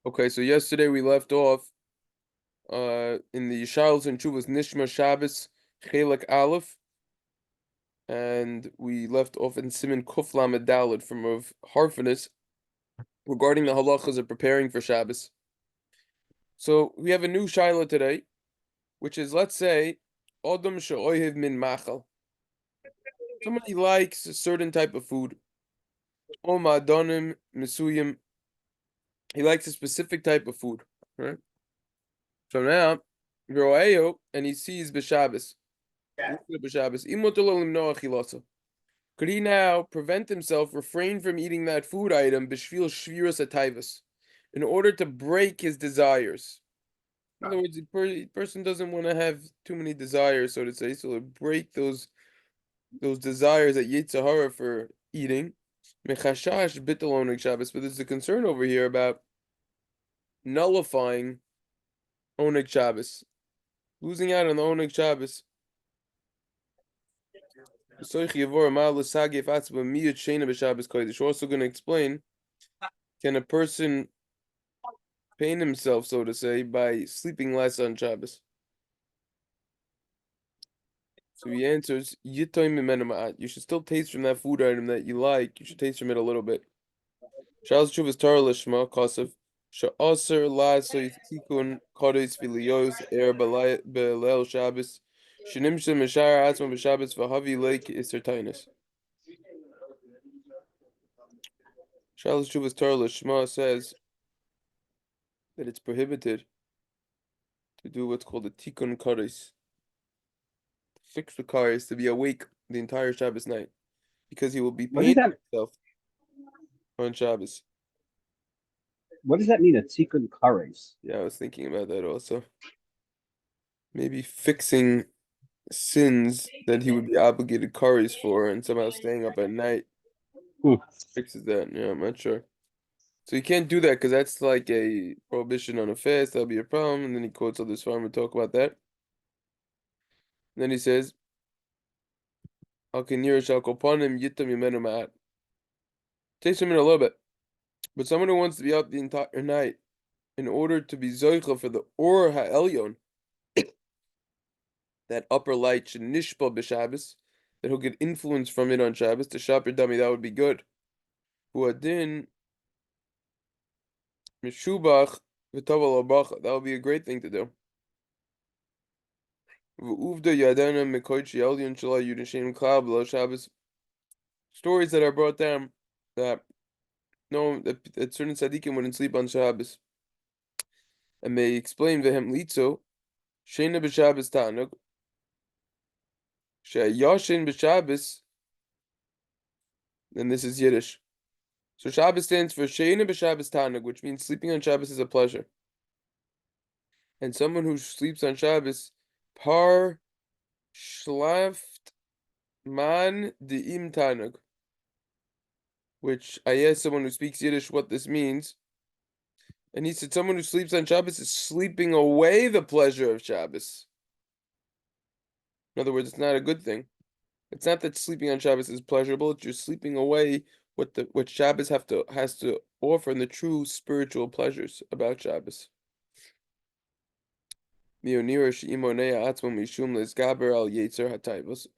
Okay, so yesterday we left off in the Yishalos and Chuvas Nishmas Shabbos Chelek Aleph, and we left off in Siman Kuf Lamed Daled from Rav Harfanis regarding the halachas of preparing for Shabbos. So we have a new shaila today, which is, let's say Odom she'oyev min machal. Somebody likes a certain type of food. O ma'adonim mesuyim. He likes a specific type of food, right? So now, Ro'eo, and he sees b'Shabbos. Could he now prevent himself, refrain from eating that food item, b'shvil shviras atayvus, in order to break his desires? In other words, the person doesn't want to have too many desires, so to say, so to break those desires at Yetzer Hara for eating. Mechashash bittul oneg Shabbos, but there's a concern over here about nullifying oneg Shabbos, losing out on the oneg Shabbos. We're also going to explain, can a person pain himself, so to say, by sleeping less on Shabbos? So he answers, you should still taste from that food item that you like. You should taste from it a little bit. Charles Chuvas Torah Lishma, Kosev, Sha'aser Lasois Tikun Kodes Filiyos Er Belel Shabbos, Shinimshim Mishar Atzma B'Shabbos Vahavi Lake Isertinus. Charles Chuvas Torah Lishma says that it's prohibited to do what's called a Tikun Kodes, fix the cars to be awake the entire Shabbos night, because he will be What does paying that himself on Shabbos. what does that mean? A tikkun kares? Yeah, I was thinking about that also. Maybe fixing sins that he would be obligated kares for, and somehow staying up at night Hmm. fixes that. Yeah, I'm not sure. So you can't do that because that's like a prohibition on a fast. That'll be a problem. And then he quotes all this farmer talk about that. And then he says, "Al kenir shal kopanim yitam yimenu ma'at." Takes him in a little bit, but someone who wants to be up the entire night in order to be zoicha for the or ha'elyon, that upper light should nishpa b'Shabbos, that he'll get influence from it on Shabbos to shop your dummy. That would be good. Huadin mishubach v'taval abacha. That would be a great thing to do. V'uvda yadana mekoichi elyon shala yudashem klal below Shabbos. Stories that are brought down that no, that certain tzaddikim wouldn't sleep on Shabbos, and they explain vehem litzo shena b'Shabbos tanuk sheyashin b'Shabbos, and this is Yiddish. So Shabbos stands for Sheina b'Shabbos Tanug, which means sleeping on Shabbos is a pleasure. And someone who sleeps on Shabbos, Par Schlaft Man De'im Tanug, which I asked someone who speaks Yiddish what this means. And he said someone who sleeps on Shabbos is sleeping away the pleasure of Shabbos. In other words, it's not a good thing. It's not that sleeping on Shabbos is pleasurable, it's you're sleeping away what Shabbos has to offer in the true spiritual pleasures about Shabbos.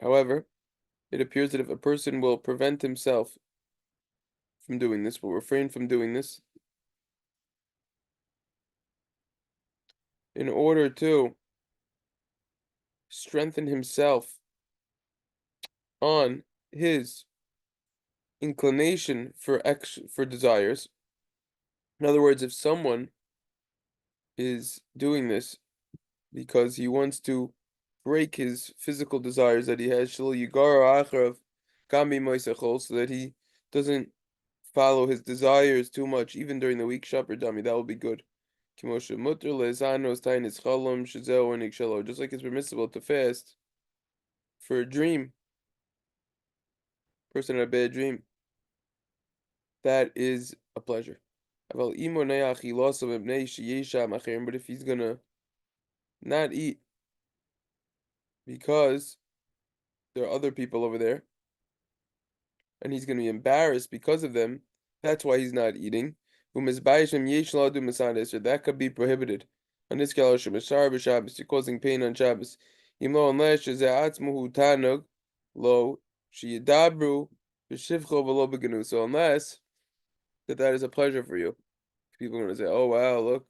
However, it appears that if a person will prevent himself from doing this, will refrain from doing this, in order to strengthen himself on his inclination for desires. In other words, if someone is doing this because he wants to break his physical desires that he has, so that he doesn't follow his desires too much, even during the week, Shapir Dami, that will be good. Just like it's permissible to fast for a dream, person had a bad dream, that is a pleasure. But if he's gonna not eat because there are other people over there, and he's gonna be embarrassed because of them, that's why he's not eating. That could be prohibited. On this Shabbos, you're causing pain on Shabbos. Unless lo So unless that is a pleasure for you. People are gonna say, "Oh wow, look,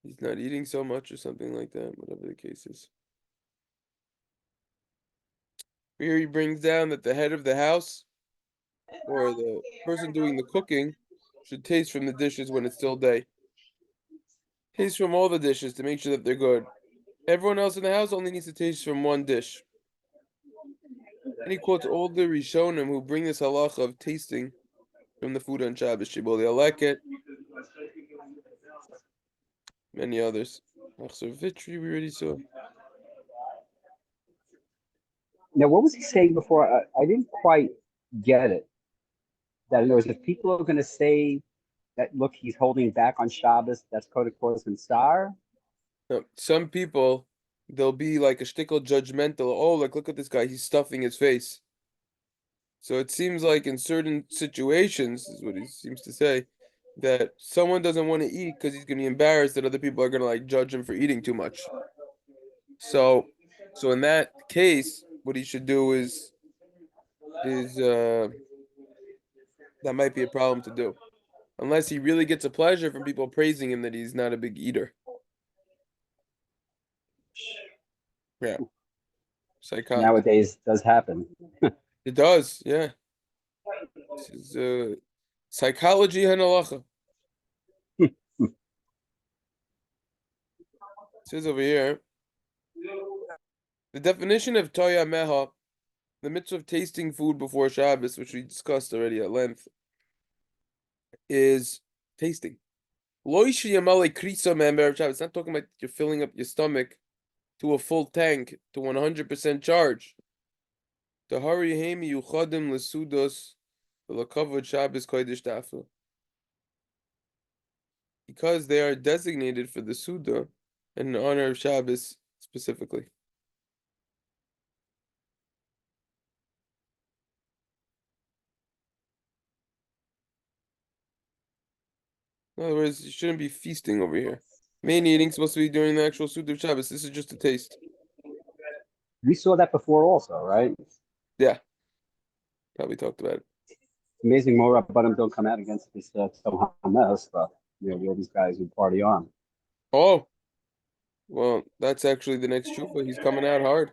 he's not eating so much," or something like that. Whatever the case is. Here he brings down that the head of the house or the person doing the cooking should taste from the dishes when it's still day. Taste from all the dishes to make sure that they're good. Everyone else in the house only needs to taste from one dish. And he quotes all the Rishonim who bring this halacha of tasting from the food on Shabbos. Shibbolei Aleket, many others. Achsor Vitri, we already saw. Now, what was he saying before? I didn't quite get it. That in other words, if people are going to say that, look, he's holding back on Shabbos, that's Kodakos and Star. Now, some people, they'll be like a shtickle judgmental. Oh, like, look at this guy, he's stuffing his face. So it seems like in certain situations, is what he seems to say, that someone doesn't want to eat because he's going to be embarrassed that other people are going to like judge him for eating too much. So in that case, what he should do is that might be a problem to do, unless he really gets a pleasure from people praising him that he's not a big eater. Yeah, Nowadays does happen. it does. Yeah, this is psychology and halacha. It says over here the definition of toya meha, the mitzvah of tasting food before Shabbos, which we discussed already at length, is tasting. It's not talking about you're filling up your stomach to a full tank to 100% charge. The harihemi yuchadim lesudos v'lakavod Shabbos kodesh tafel. Because they are designated for the Suda and in honor of Shabbos specifically. In other words, you shouldn't be feasting over here. Main eating supposed to be during the actual Suda of Shabbos. This is just a taste. We saw that before also, right? Yeah, probably talked about it. Amazing more Rabbanim don't come out against this mess, but all these guys who party on. Oh, well, that's actually the next shufa. He's coming out hard.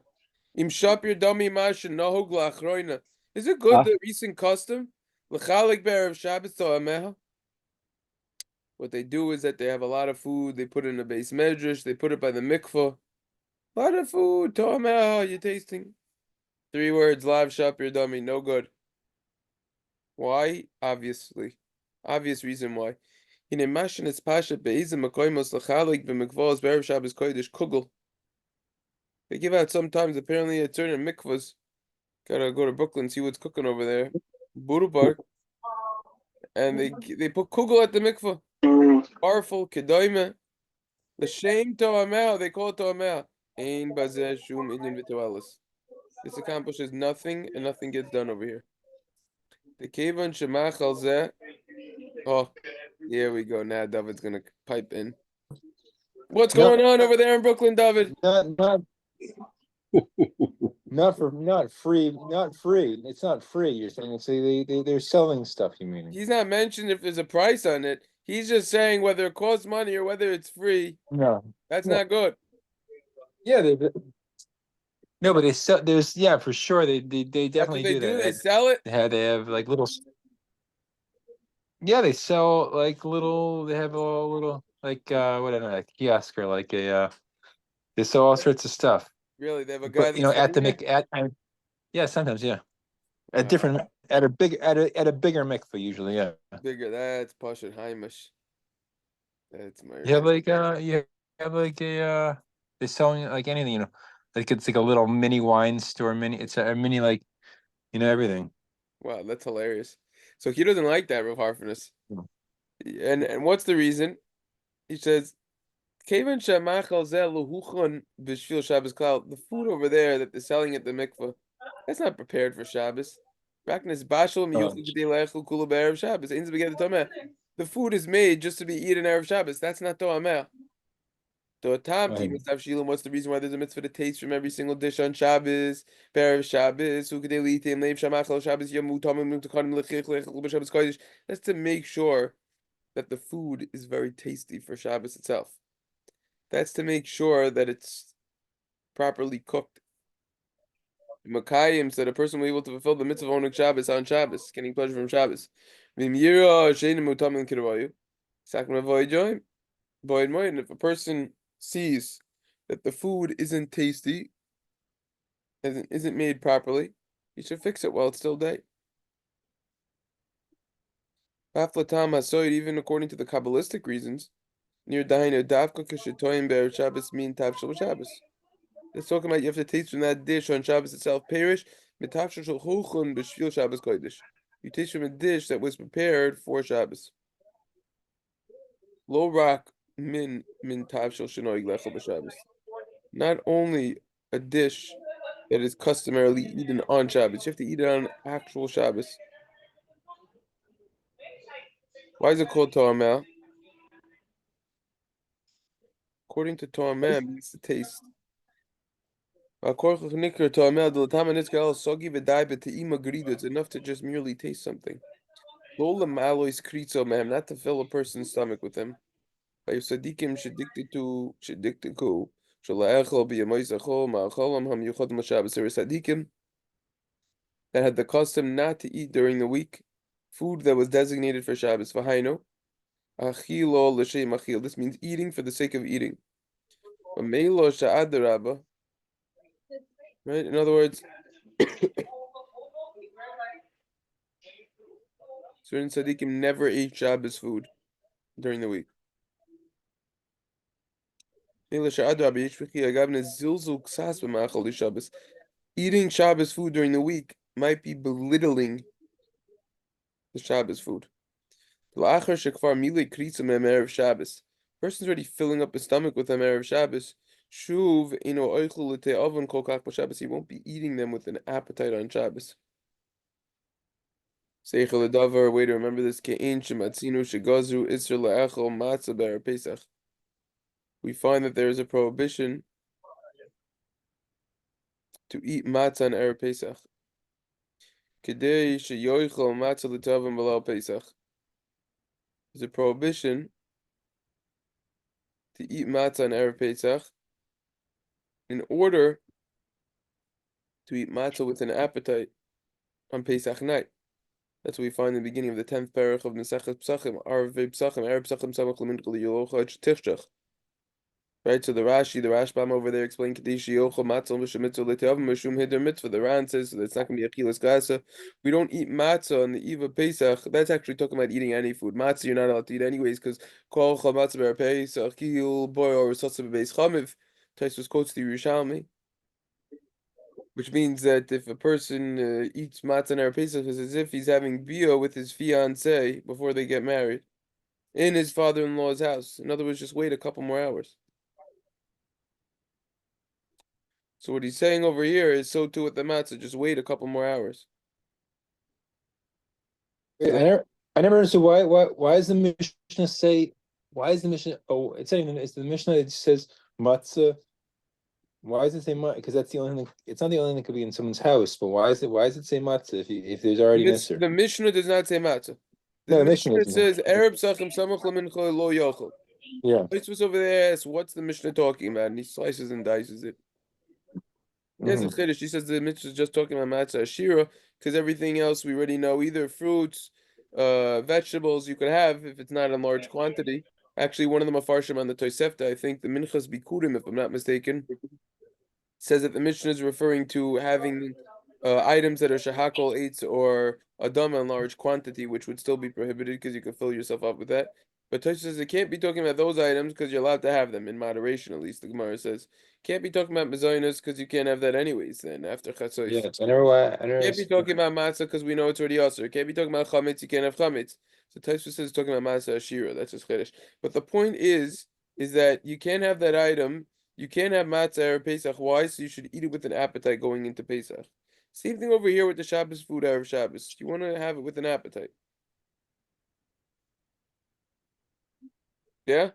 Im shapir dami mashin nahug lachroina. Is it good, the recent custom? L'chalik be'erev Shabbos to'ameha. What they do is that they have a lot of food. They put it in a base medrash. They put it by the mikvah. A lot of food. To'ameha, you're tasting. 3 words, lav shapir dami, no good. Why? Obviously. Obvious reason why. In a mashin is pasha be'ezim makoimos l'chalik b'mikvahs be'erev Shabbos kodesh kugel. They give out sometimes, apparently, at certain mikvahs. Gotta go to Brooklyn, see what's cooking over there. Buru Park. And they put kugel at the mikvah. Powerful, kedoime. L'shem to'ameh, they call it to'ameh. Ein bazeh shum inyan v'to'elis. This accomplishes nothing, and nothing gets done over here. The kevan shemach al zeh. Oh, here we go. Now David's gonna pipe in. What's going on over there in Brooklyn, David? Not free. It's not free. You're saying they're selling stuff. You mean? He's not mentioning if there's a price on it. He's just saying whether it costs money or whether it's free. No, That's not good. Yeah, no, but they sell. There's for sure. They definitely They do that. They sell it. They have like little. Yeah, they sell like little. They have a little like what I don't know, like kiosk or like a. They sell all sorts of stuff. Really, they have a guy But at the yeah, sometimes at different at a bigger mikvah usually bigger. That's Pashat Haimish. That's my. You have like a they're selling like anything like it's like a little mini wine store it's a mini like everything. Wow, that's hilarious. So he doesn't like that, Rav Harfinus. No. And what's the reason? He says, "Kevan shemachal zeh lehuchon b'shvil Shabbos klal." The food over there that they're selling at the mikvah, that's not prepared for Shabbos. Raknis bashul miyuchel b'dei le'echel kula b'erev Shabbos. Ain't beged tameh. the food is made just to be eaten Erev Shabbos. That's not To'ameh. Right. What's the reason why there's a mitzvah to taste from every single dish on Shabbos? Erev Shabbos, That's to make sure that the food is very tasty for Shabbos itself. That's to make sure that it's properly cooked. Makayim, so that a person will be able to fulfill the mitzvah of owning Shabbos on Shabbos, getting pleasure from Shabbos. And if a person sees that the food isn't tasty, isn't made properly, he should fix it while it's still day. Even according to the Kabbalistic reasons, near Dainu Davka Kishatoim Ber Shabbos mean Tavshel Shabbos. It's talking about you have to taste from that dish on Shabbos itself. Perish mitavshel shulchun b'shvil Shabbos kodesh. You taste from a dish that was prepared for Shabbos. Lo rak min tavshel shenoig lechel b'Shabbos. Not only a dish that is customarily eaten on Shabbos, you have to eat it on actual Shabbos. Why is it called To'ameh? According to To'ameh, it means to taste. It's enough to just merely taste something. Not to fill a person's stomach with them. There were tzaddikim that had the custom not to eat during the week food that was designated for Shabbos. V'hainu, achilo l'shem achil. This means eating for the sake of eating. V'meilo sha'ad rabba. Right? In other words, certain tzaddikim never ate Shabbos food during the week. Eating Shabbos food during the week might be belittling the Shabbos food. Person's already filling up his stomach with them Erev Shabbos. He won't be eating them with an appetite on Shabbos. Way to remember this. We find that there is a prohibition to eat matzah on Erev Pesach. There's a prohibition to eat matzah on Erev Pesach in order to eat matzah with an appetite on Pesach night. That's what we find in the beginning of the 10th parach of Mesechus Psachim, Arvei Psachim, Erev Psachim Samach L'Minchel Yolocha Tichshach. Right, so the Rashbam over there explained Kadeshi Yochel Matzah Mishamitzah L'Teavim Mishum Hider Mitzvah. The Ran says that it's not going to be Achilas Gasa. We don't eat matzah on the eve of Pesach. That's actually talking about eating any food. Matzah you're not allowed to eat anyways because Kol Chol Matzah Ber Pesach Kil Boy or Sotza Bebeis Chamiv. Taisus quotes the Yerushalmi, which means that if a person eats matzah on Erev Pesach, it's as if he's having bia with his fiancée before they get married in his father-in-law's house. In other words, just wait a couple more hours. So what he's saying over here is so too with the matzah, just wait a couple more hours. I never understood why does the Mishnah say, why is the Mishnah, oh, it's not even, it's the Mishnah that says matzah. Why does it say matzah? Because that's the only thing, it's not the only thing that could be in someone's house, but why does it say matzah if there's already mitzvah? The Mishnah does not say matzah. The Mishnah says Arab Sachim Samach Laminchol Lo Yochel. Yeah. This was over there asks, what's the Mishnah talking about? And he slices and dices it. Yes, it's Chiddush. She says the Mishnah is just talking about matzah ashira because everything else we already know, either fruits, vegetables you could have if it's not in large quantity. Actually, one of the mafarshim on the Tosefta, I think the Minchas Bikurim, if I'm not mistaken, says that the Mishnah is referring to having items that are shahakol eitz or adam in large quantity, which would still be prohibited because you could fill yourself up with that. But Tosha says it can't be talking about those items because you're allowed to have them in moderation, at least the Gemara says. Can't be talking about mezainas because you can't have that anyways then after chatzos. Yeah, I never Can't be talking about matzah because we know it's already also. Can't be talking about chametz, you can't have chametz. So Tosha says talking about matzah ashira, that's just chiddush. But the point is that you can't have that item. You can't have matzah or Pesach. Why? So you should eat it with an appetite going into Pesach. Same thing over here with the Shabbos food Erev Shabbos. You want to have it with an appetite. Yeah?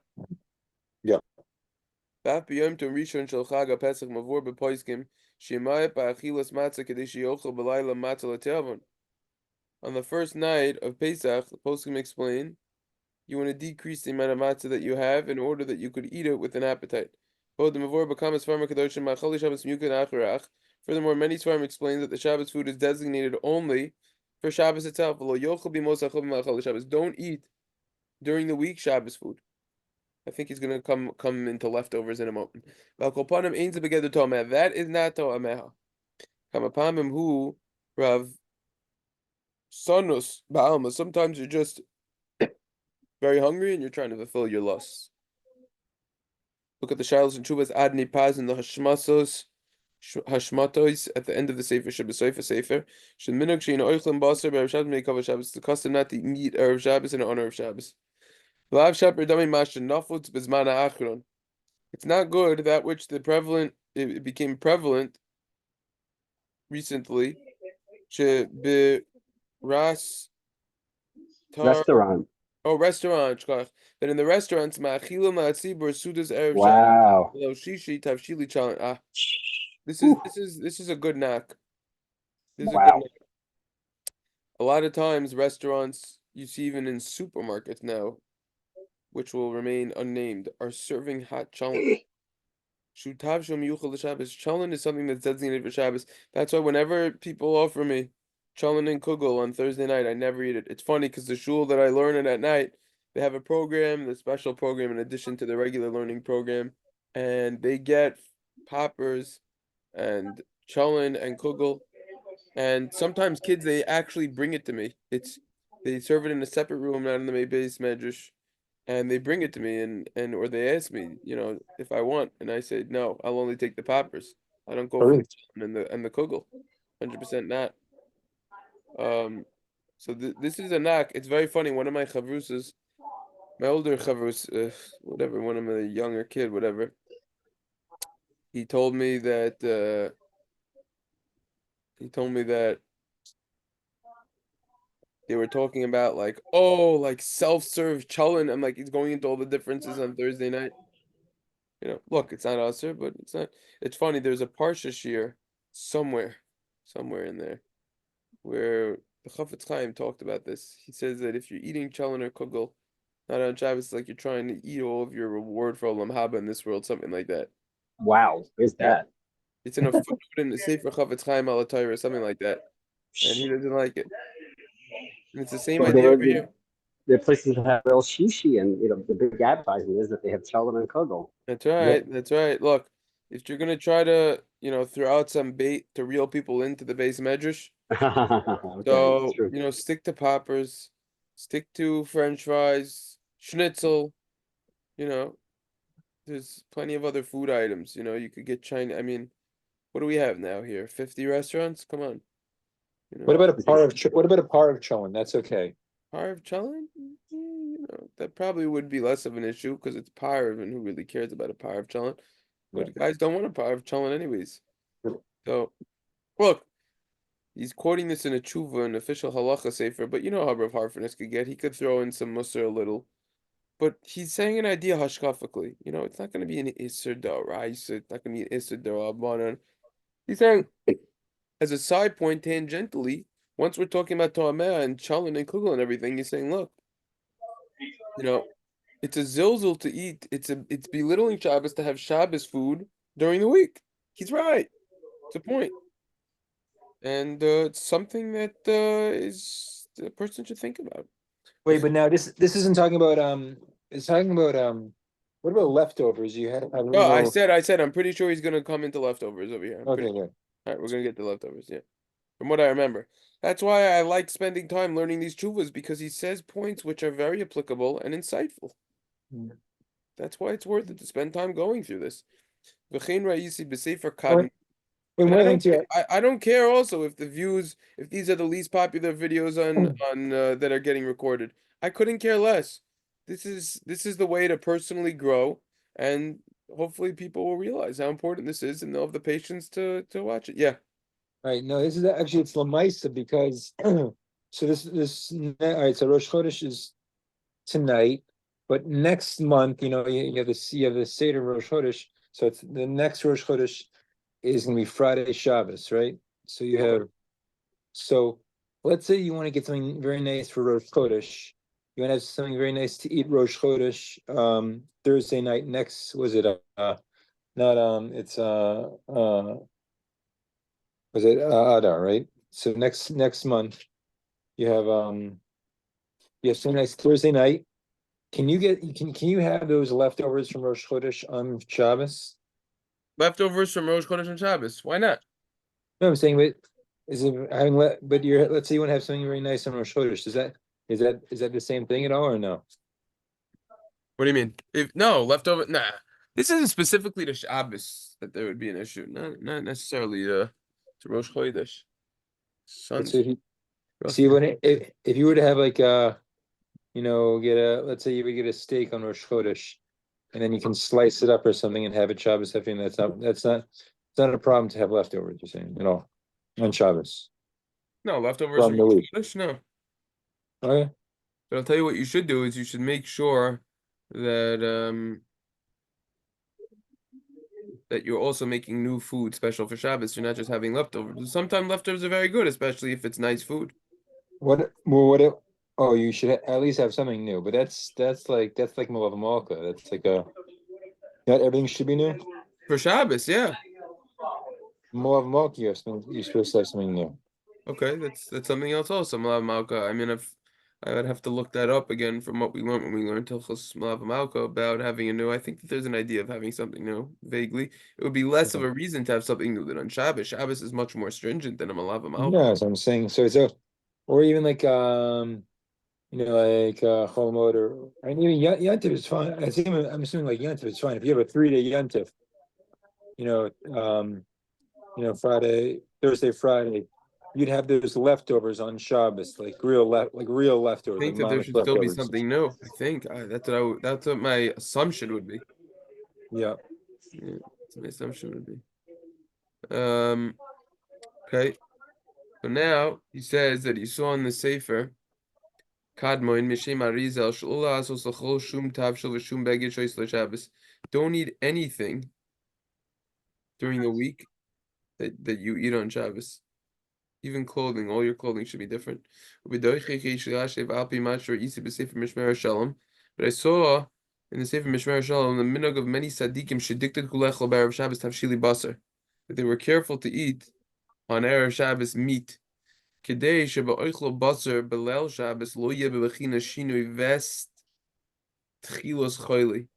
Yeah. Daf b'yom tov rishon shel chag ha'pesach mavur b'poiskim shemayit ba'achilas matzah kedei sheyochel b'layla matzah l'teavon. On the first night of Pesach, the poskim explain, you want to decrease the amount of matzah that you have in order that you could eat it with an appetite. Furthermore, many Svarim explain that the Shabbos food is designated only for Shabbos itself. Don't eat during the week Shabbos food. I think he's gonna come into leftovers in a moment. That is not To'ameha. Kamapamim hu Rav Sanus Ba'alma. Sometimes you're just very hungry and you're trying to fulfill your lusts. Look at the Shilos and Chubas Adni Paz and the Hashmatos at the end of the Sefer Shabbat Sefer. Should minuk shein oichlim baser b'Erev Shabbos meikav Shabbos. It's the custom not to eat Erev Shabbos in honor of Shabbos. Lav shaper dami mashin nafutz bezmana achron. It's not good that which it became prevalent recently. She be ras tar. Restaurant. Oh, restaurant. That in the restaurants, ma'achilim ma'atzibur sudas Erev Shabbos. Wow. Shishi tavshili challenge. This Whew. is a good knock. This is a good Wow. knock. A lot of times, restaurants you see even in supermarkets now, which will remain unnamed, are serving hot challah. Shutav shel miyuchal l'Shabbos. Challah is something that's designated for Shabbos. That's why whenever people offer me challah and kugel on Thursday night, I never eat it. It's funny because the shul that I learn in at night, they have a program, the special program in addition to the regular learning program, and they get poppers and challah and kugel. And sometimes kids, they actually bring it to me. They serve it in a separate room, not in the base medrash, and they bring it to me and or they ask me, if I want, and I say no, I'll only take the poppers. I don't go Oh, for really? the and the kugel, 100% not. So this is a knock. It's very funny. One of my chavrusas, my older chavrus, whatever, one of my younger kid, whatever. He told me that. He told me that they were talking about like self-serve challah. I'm like, he's going into all the differences on Thursday night. Look, it's not usher, but it's not. It's funny. There's a parsha shir somewhere in there, where the Chafetz Chaim talked about this. He says that if you're eating challah or kugel, not on Shabbos, it's like you're trying to eat all of your reward for Olam Haba in this world, something like that. Wow. Where's Yeah, that? it's in a footnote in the Sefer Chafetz Chaim al or something like that, and he doesn't like it. And it's the same Well, idea over here. there are places that have real shishi, and the big advertisement is that they have challah and kugel. That's right. That's right. Look, if you're gonna try to, throw out some bait to reel people into the base medrash, Okay, that's so true. stick to poppers, stick to French fries, schnitzel. There's plenty of other food items. You could get China. I mean, what do we have now here? 50 restaurants? Come on. What about a par of cholent? That's okay. Parv challah? That probably would be less of an issue because it's parv, and who really cares about a parv challah? But guys don't want a parv challah anyways. So, look, he's quoting this in a tshuva, an official halacha sefer, but you know how Rav Harfernus could get. He could throw in some musar a little. But he's saying an idea hashkafically. It's not going to be an Isser Da'araisa. It's not going to be an Isser Da'Rabbanan. He's saying, as a side point, tangentially, once we're talking about To'ameh and Chalin and Kugel and everything, he's saying, look, it's a zilzul to eat. It's belittling Shabbos to have Shabbos food during the week. He's right. It's a point. And it's something that is the person should think about. Wait, but now this isn't talking about it's talking about what about leftovers? You had Oh, I said I'm pretty sure he's gonna come into leftovers over here. okay, good. All right, we're gonna get the leftovers, yeah. From what I remember. That's why I like spending time learning these chuvas, because he says points which are very applicable and insightful. That's why it's worth it to spend time going through this. V'chein ra'isi b'sefer kadmon. Wait, I don't care also if these are the least popular videos on that are getting recorded. I couldn't care less. This is the way to personally grow, and hopefully people will realize how important this is and they'll have the patience to watch it. Yeah. Right. No, this is actually it's Lamaisa because so this all right. So Rosh Chodesh is tonight. but next month, you have the Seder Rosh Chodesh, so it's the next Rosh Chodesh is gonna be Friday Shabbos, right? So you have, so let's say you want to get something very nice for Rosh Chodesh. You want to have something very nice to eat Rosh Chodesh, Thursday night next, was it, not, it's, was it, Adar, right? So next month, you have some nice Thursday night. Can you have those leftovers from Rosh Chodesh on Shabbos? Leftovers from Rosh Chodesh and Shabbos. Why not? No, I'm saying, but is it but let's say you want to have something very nice on Rosh Chodesh. Is that the same thing at all or no? What do you mean? If no leftover, nah. This isn't specifically to Shabbos that there would be an issue. Not necessarily to Rosh Chodesh. But Sun's so if you were to have like let's say you would get a steak on Rosh Chodesh, and then you can slice it up or something and have it Shabbos. I think it's not a problem to have leftovers. You're saying at all on Shabbos no leftovers from from the Rosh week. Chodesh. No, Okay. but I'll tell you what you should do is you should make sure that that you're also making new food special for Shabbos. You're not just having leftovers. Sometimes leftovers are very good, especially if it's nice food. Oh, you should at least have something new, but that's like Malava Malka. That's like not everything should be new. For Shabbos, yeah. Malava Malka, you're supposed to have something new. Okay, that's something else also. Malav Malka. I mean, if I would have to look that up again from what we learned when we learned Hilchos Malav Malka about having a new. I think that there's an idea of having something new. Vaguely, it would be less of Okay. a reason to have something new than on Shabbos. Shabbos is much more stringent than a Malav Malka. No, so I'm saying or even like like Cholmod or and even Yantiv is fine. I'm assuming like Yantiv is fine. If you have a 3-day Yantiv, you know, um, Friday, Thursday, Friday, you'd have those leftovers on Shabbos, like real I leftovers, like think that there mamish should still be leftovers. something new. I think that's what my assumption would be. Yeah. Yeah, that's my assumption would be. Okay. So now he says that he saw in the Sefer Kadmoin Mishem Arizal Shula Asos Lachol Shum Tav Shul V'Shum Beged Shois LaShabbos. Don't eat anything during the week that you eat on Shabbos. Even clothing, all your clothing should be different. But I saw in the Sefer Mishmer Shalom the minhag of many tzaddikim shedikted kulechol b'erev Shabbos tavshili basar, that they were careful to eat on erev Shabbos meat. Kedei sheba'oichlo basar belel Shabbos lo yeh bebechina shinui vest tchilos choili.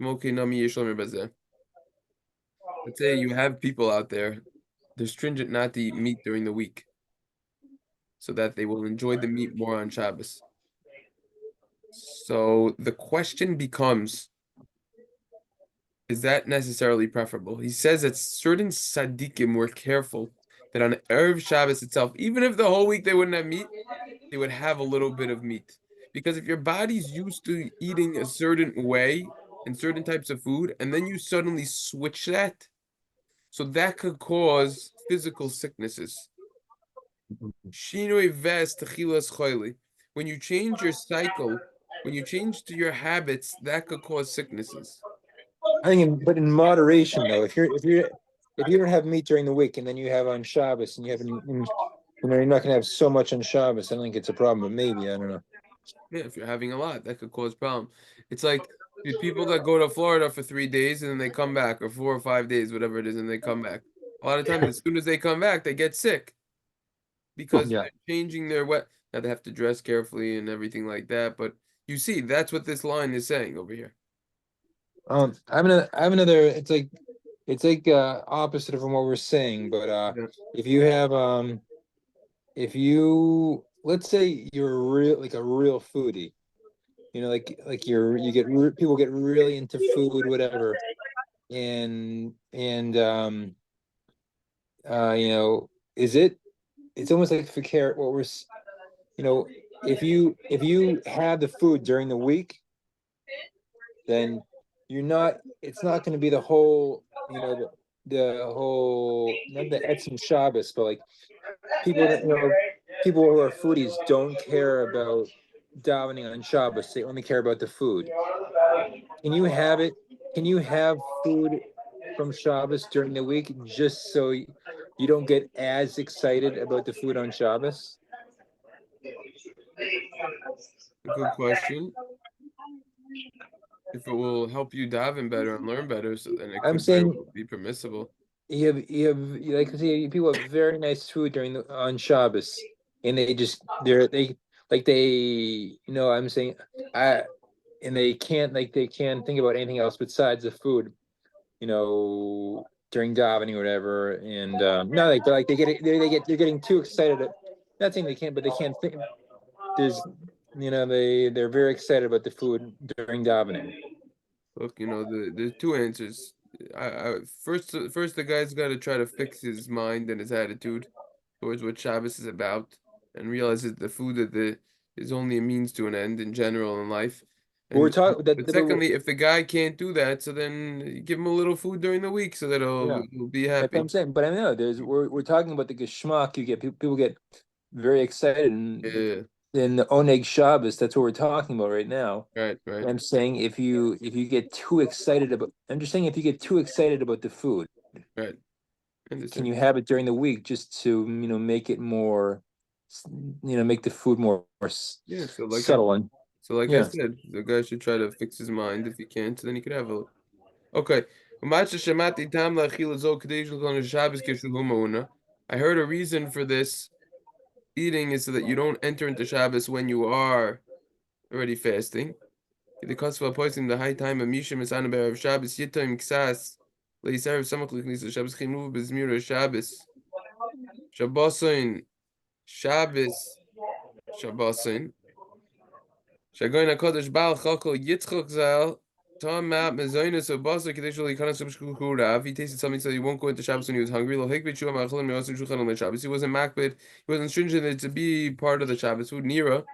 Mokei nami yishlomer bazeh. Let's say you have people out there, they're stringent not to eat meat during the week, so that they will enjoy the meat more on Shabbos. So the question becomes, is that necessarily preferable? He says that certain tzaddikim were careful that on Erev Shabbos itself, even if the whole week they wouldn't have meat, they would have a little bit of meat. Because if your body's used to eating a certain way and certain types of food, and then you suddenly switch that, so that could cause physical sicknesses. Shinoi vest techilas choili. When you change your cycle, when you change to your habits, that could cause sicknesses. I think, but in moderation though, if you don't have meat during the week and then you have on Shabbos and you're not gonna have so much on Shabbos, I don't think it's a problem, but maybe, I don't know. Yeah, if you're having a lot, that could cause problem. It's like the people that go to Florida for 3 days and then they come back, or 4 or 5 days, whatever it is, and they come back. A lot of times, as soon as they come back, they get sick because Yeah. they're changing their what. Now they have to dress carefully and everything like that. But you see, that's what this line is saying over here. I have another, it's like opposite of what we're saying, but Yeah. if you have if you let's say you're a real foodie, people get really into food, whatever, and it's almost like for care what if you have the food during the week, then it's not going to be the whole, the whole, not the Etzim Shabbos, but like people that, people who are foodies don't care about davening on Shabbos. They only care about the food. can you have it? Can you have food from Shabbos during the week just so you don't get as excited about the food on Shabbos? A good question. If it will help you daven better and learn better, so then it I'm could very saying well be permissible. like I say, people have very nice food on Shabbos, and I'm saying I and they can't think about anything else besides the food, during davening or whatever, and no, like they're getting too excited. Not saying they can't, but they can't think. There's they're very excited about the food during davening. Look, there's two answers. First the guy's got to try to fix his mind and his attitude towards what Shabbos is about, and realizes the food is only a means to an end in general in life. But we're And talking that but secondly, if the guy can't do that, so then you give him a little food during the week so that yeah, he'll be that's what happy. I'm saying. But I know we're talking about the geschmack. You get people get very excited and Yeah, in the Oneg Shabbos. That's what we're talking about right now. right. I'm saying if you get too excited about, I'm just saying if you get too excited about the food, Right. I can understand. you have it during the week just to make it more, make the food more Yeah, subtle and I yeah. said, the guy should try to fix his mind. If he can't, then he could have a. Okay. I heard a reason for this eating is so that you don't enter into Shabbos when you are already fasting. The cost of poisoning the high time of Mishim is on of Shabbos Yitim Ksas. Leiser Samach Liknis Shabbos Chimu Bezmira Shabbos. Shabbosin Shabbos Shabbosin. Shagoin HaKodesh Baal Chokol Yitzchok Zal. Tom Map Mezoinus of Basar Kadeshul Ikanas Shkurav. He tasted something so he won't go into Shabbos when he was hungry. Lo Hikbit Shua Machalim Yosin Shulchan on Shabbos. He wasn't makbid. He wasn't stringent to be part of the Shabbos food. Nira,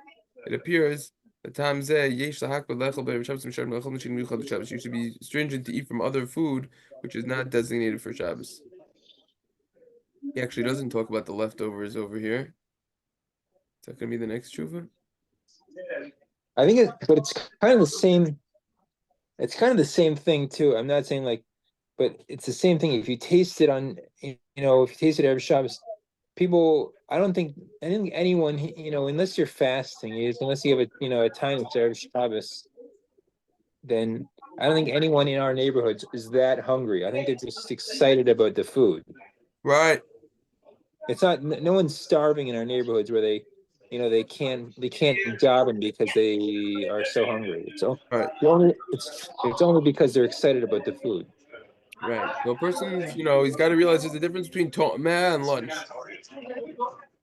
it appears that Tam Zeh Yesh Lahak Belechel Be'er Shabbos Mishar Melechel Mishin Michal Shabbos. You should be stringent to eat from other food which is not designated for Shabbos. He actually doesn't talk about the leftovers over here. Is that going to be the next tshuva? I think but it's kind of the same. It's kind of the same thing too. I'm not saying but it's the same thing. If you taste it if you taste it every Shabbos, I don't think anyone, unless you're fasting, unless you have a time to every Shabbos, then I don't think anyone in our neighborhoods is that hungry. I think they're just excited about the food. Right. It's not, no one's starving in our neighborhoods where they can't daven because they are so hungry. Right. It's only because they're excited about the food. Right. So a person's, he's got to realize there's a difference between tomeh and lunch.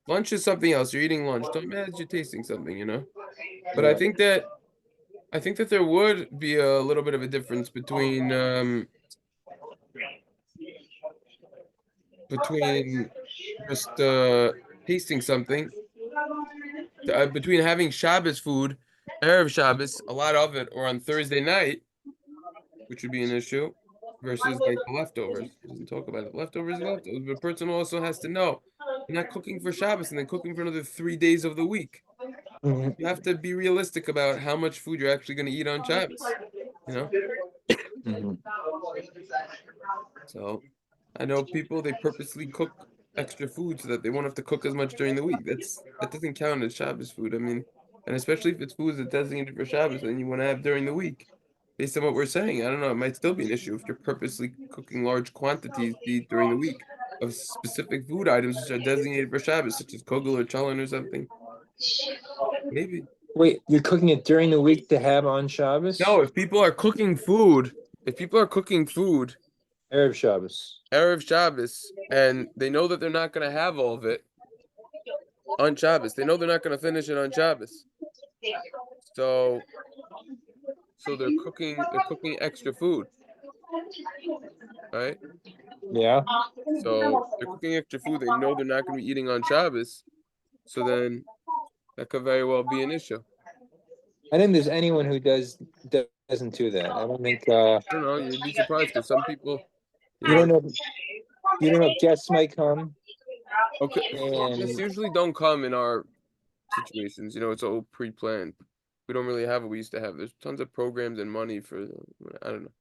Lunch is something else. You're eating lunch. Tomeh is you're tasting something. But Yeah. I think that there would be a little bit of a difference between just tasting something, between having Shabbos food, Erev Shabbos, a lot of it, or on Thursday night, which would be an issue, versus like the leftovers. He doesn't talk about it. Leftovers are leftovers, but a person also has to know you're not cooking for Shabbos and then cooking for another 3 days of the week. Mhm. You have to be realistic about how much food you're actually going to eat on Shabbos, you know? Mhm. So I know people, they purposely cook extra food so that they won't have to cook as much during the week. That doesn't count as Shabbos food. I mean, and especially if it's food that's designated for Shabbos and you want to have during the week. Based on what we're saying, I don't know, it might still be an issue if you're purposely cooking large quantities to eat during the week of specific food items which are designated for Shabbos, such as kogel or challah or something. Maybe. Wait, you're cooking it during the week to have on No, Shabbos? if people are cooking food Erev Shabbos. Erev Shabbos, and they know that they're not going to have all of it on Shabbos. They know they're not going to finish it on Shabbos. So they're cooking extra food, right? Yeah. So they're cooking extra food. They know they're not going to be eating on Shabbos. So then that could very well be an issue. I think there's anyone who doesn't do that. I don't think I don't know. You'd be surprised because some people, you you know, don't know you don't know if guests might come okay, guests and usually don't come in our situations. It's all pre-planned. we don't really have what we used to have. There's tons of programs and money for, I don't know.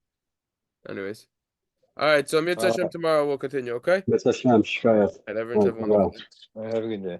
Anyways. All right, so Mitzvah Hashem tomorrow we'll continue, okay? Mitzvah Shem, Shkoyach. And everyone have a wonderful day. Have a good day.